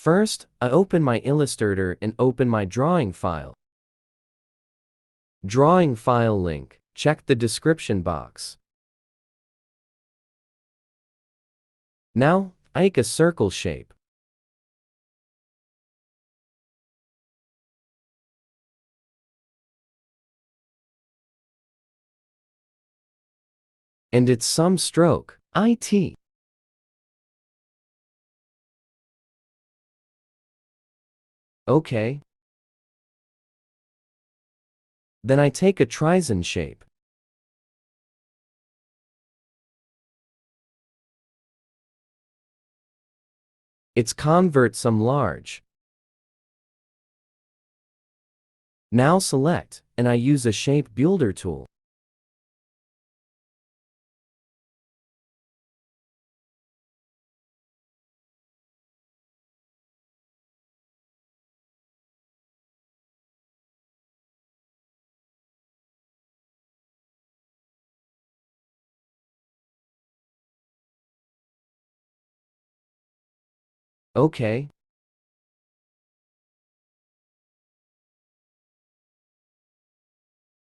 First, I open my Illustrator and open my drawing file. Drawing file link, check the description box. Now, make a circle shape. And its sum stroke, IT. Okay. Then I take a trizone shape. Its convert sum large. Now select, and I use a shape builder tool. Okay.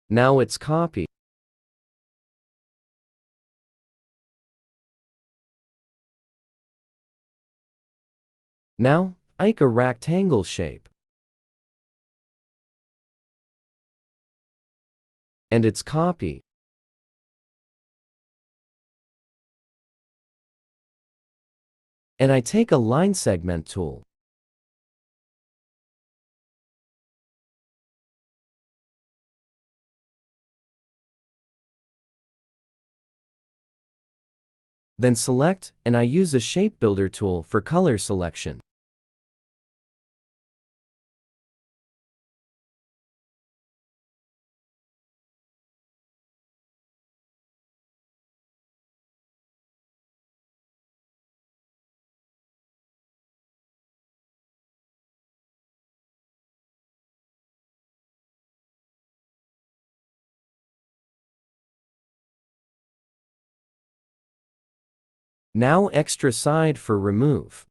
Now it's copy. Now, make a rectangle shape. And it's copy. And I take a line segment tool. Then select, and I use a shape builder tool for color selection. Now extra side for remove.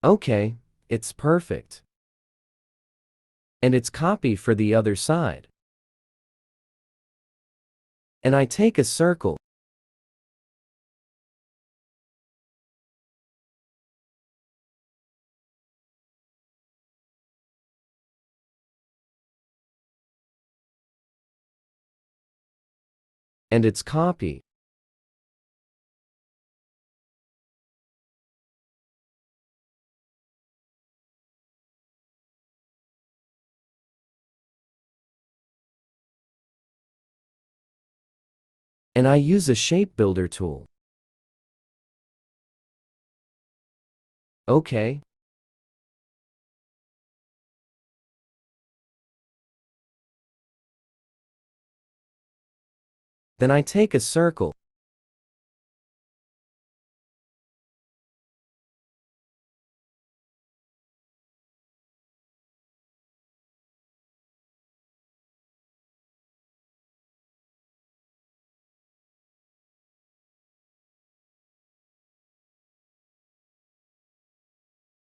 Okay, it's perfect. And it's copy for the other side. And I take a circle. And it's copy. And I use a shape builder tool. Okay. Then I take a circle.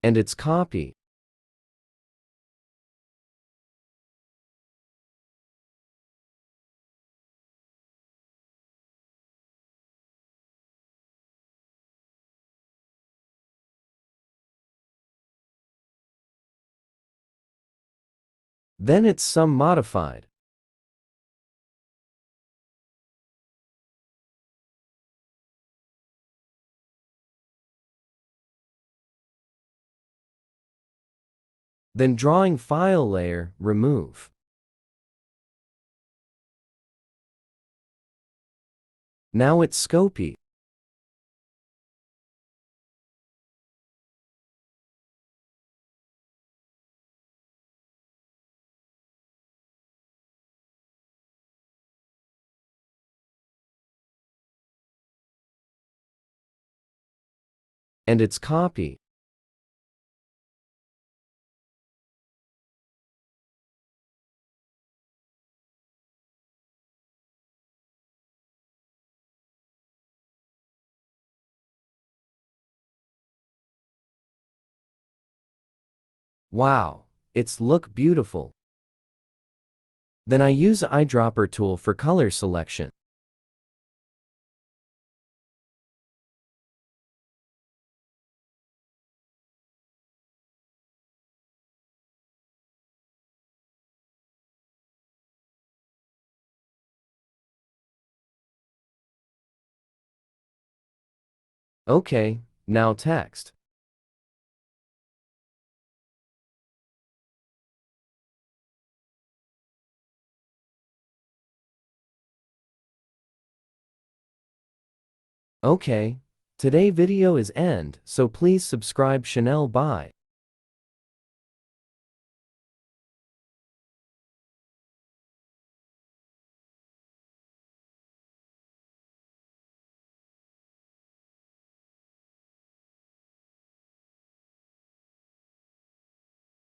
And it's copy. Then it's sum modified. Then drawing file layer, remove. Now it's scopy. And it's copy. Wow, it's look beautiful. Then I use eyedropper tool for color selection. Okay, now text. Okay, today video is end, so please subscribe Chanel. Bye.